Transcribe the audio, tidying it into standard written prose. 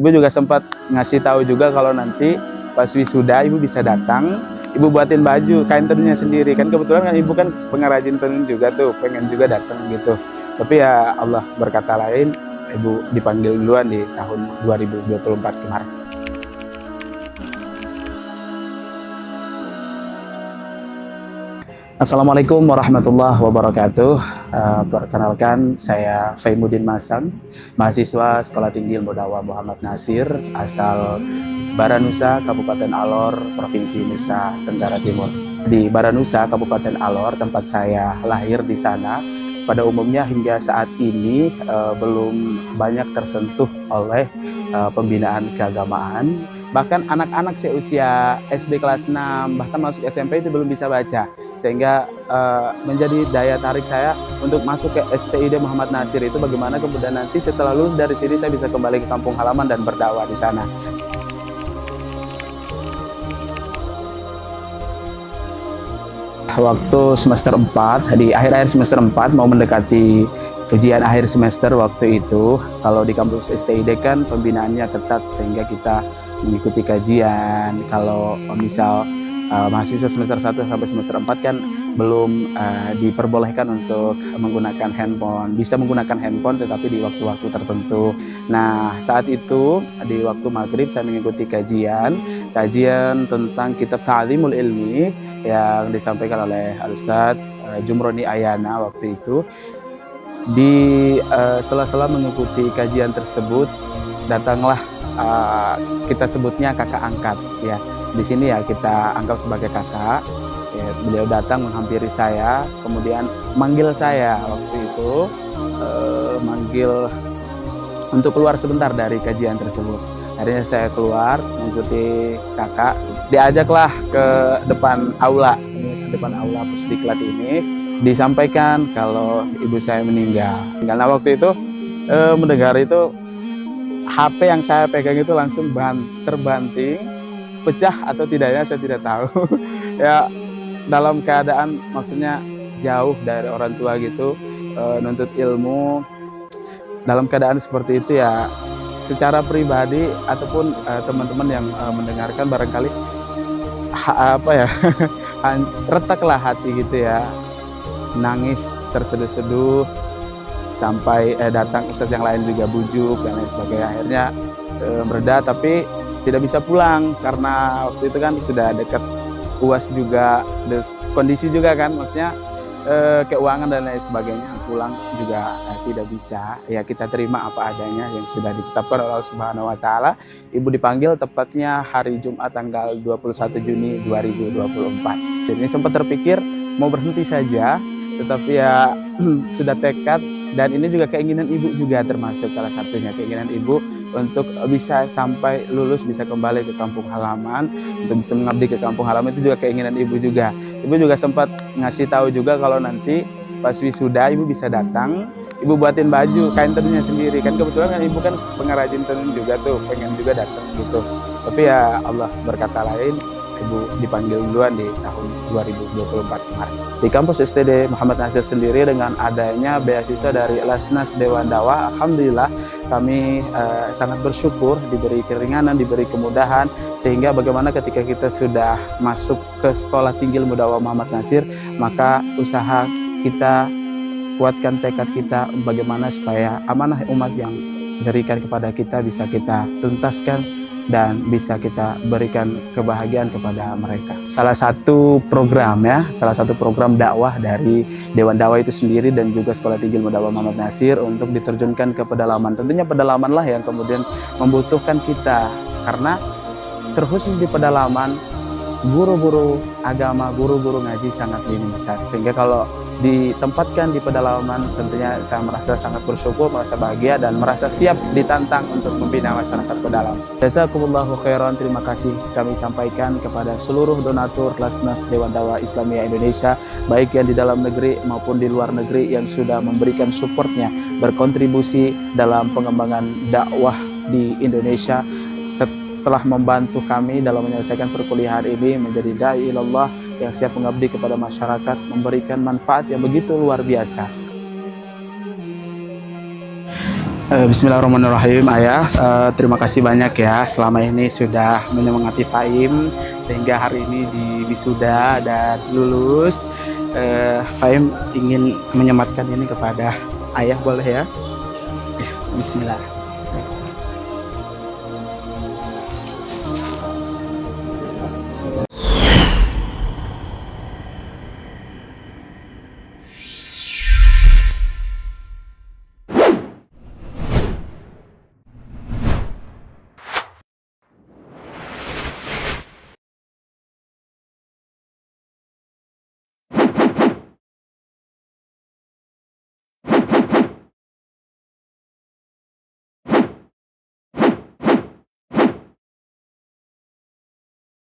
Ibu juga sempat ngasih tahu juga kalau nanti pas wisuda ibu bisa datang, ibu buatin baju kain tenunnya sendiri. Kan kebetulan kan ibu kan pengrajin tenun juga tuh, pengen juga datang gitu. Tapi ya Allah berkata lain, ibu dipanggil duluan di tahun 2024 kemarin. Assalamualaikum warahmatullahi wabarakatuh. Perkenalkan, saya Faimuddin Masang, mahasiswa Sekolah Tinggi Ilmu Dakwah Muhammad Nasir, asal Baranusa, Kabupaten Alor, Provinsi Nusa Tenggara Timur. Di Baranusa, Kabupaten Alor, tempat saya lahir di sana, pada umumnya hingga saat ini belum banyak tersentuh oleh pembinaan keagamaan. Bahkan anak-anak seusia SD kelas 6, bahkan masuk SMP itu belum bisa baca. Sehingga menjadi daya tarik saya untuk masuk ke STID Muhammad Nasir itu bagaimana kemudian nanti setelah lulus dari sini saya bisa kembali ke kampung halaman dan berdakwah di sana. Waktu semester 4, di akhir-akhir semester 4 mau mendekati ujian akhir semester waktu itu, kalau di kampus STID kan pembinaannya ketat sehingga kita mengikuti kajian. Kalau misal mahasiswa semester 1 sampai semester 4 kan belum diperbolehkan untuk menggunakan handphone. Bisa menggunakan handphone tetapi di waktu-waktu tertentu. Nah, saat itu di waktu maghrib saya mengikuti kajian tentang kitab Ta'limul Ilmi yang disampaikan oleh Al-Ustadz Jumroni Ayana waktu itu. Di sela-sela mengikuti kajian tersebut, datanglah kita sebutnya kakak angkat ya. Di sini ya kita anggap sebagai kakak. Ya, beliau datang menghampiri saya, kemudian manggil saya waktu itu, manggil untuk keluar sebentar dari kajian tersebut. Akhirnya saya keluar mengikuti kakak, diajaklah ke depan aula Pusdiklat ini, disampaikan kalau ibu saya meninggal. Karena waktu itu mendengar itu, HP yang saya pegang itu langsung terbanting, pecah atau tidaknya saya tidak tahu. Ya, dalam keadaan maksudnya jauh dari orang tua gitu, nuntut ilmu, dalam keadaan seperti itu ya, secara pribadi ataupun teman-teman yang mendengarkan barangkali retaklah hati gitu ya, nangis terseduh-seduh sampai datang ustadz yang lain juga bujuk dan lain sebagainya. Akhirnya mereda, tapi tidak bisa pulang karena waktu itu kan sudah dekat UAS juga, terus kondisi juga kan maksudnya keuangan dan lain sebagainya, pulang juga tidak bisa. Ya kita terima apa adanya yang sudah ditetapkan oleh Allah Subhanahu wa taala. Ibu dipanggil tepatnya hari Jumat tanggal 21 Juni 2024. Jadi sempat terpikir mau berhenti saja, tetapi ya sudah tekad. Dan ini juga keinginan ibu juga, termasuk salah satunya keinginan ibu untuk bisa sampai lulus bisa kembali ke kampung halaman, untuk bisa mengabdi ke kampung halaman, itu juga keinginan ibu juga. Ibu juga sempat ngasih tahu juga kalau nanti pas wisuda ibu bisa datang, ibu buatin baju kain tenunnya sendiri. Kan kebetulan kan ibu kan pengrajin tenun juga tuh, pengen juga datang gitu. Tapi ya Allah berkata lain, ibu dipanggil duluan di tahun 2024 kemarin. Di kampus STD Muhammad Nasir sendiri dengan adanya beasiswa dari Lasnas Dewan Dakwah, alhamdulillah kami sangat bersyukur diberi keringanan, diberi kemudahan, sehingga bagaimana ketika kita sudah masuk ke Sekolah Tinggi Ilmu Dakwah Muhammad Nasir, maka usaha kita, kuatkan tekad kita bagaimana supaya amanah umat yang diberikan kepada kita bisa kita tuntaskan dan bisa kita berikan kebahagiaan kepada mereka. Salah satu program dakwah dari Dewan Dakwah itu sendiri dan juga Sekolah Tinggi Ilmu Dakwah Muhammad Nasir untuk diterjunkan ke pedalaman. Tentunya pedalaman lah yang kemudian membutuhkan kita, karena terkhusus di pedalaman guru-guru agama, guru-guru ngaji sangat minim, Ustaz. Sehingga kalau ditempatkan di pedalaman, tentunya saya merasa sangat bersyukur, merasa bahagia, dan merasa siap ditantang untuk membina masyarakat pedalaman. Jazakumullahu khairan, terima kasih kami sampaikan kepada seluruh donatur Lasnas Dewan Dakwah Islamiyah Indonesia, baik yang di dalam negeri maupun di luar negeri yang sudah memberikan supportnya, berkontribusi dalam pengembangan dakwah di Indonesia, telah membantu kami dalam menyelesaikan perkuliahan ini menjadi dai ilallah yang siap mengabdi kepada masyarakat, memberikan manfaat yang begitu luar biasa. Bismillahirrahmanirrahim, Ayah. Terima kasih banyak ya selama ini sudah menyemangati Faim sehingga hari ini di wisuda dan lulus. Faim ingin menyematkan ini kepada Ayah, boleh ya? Bismillah.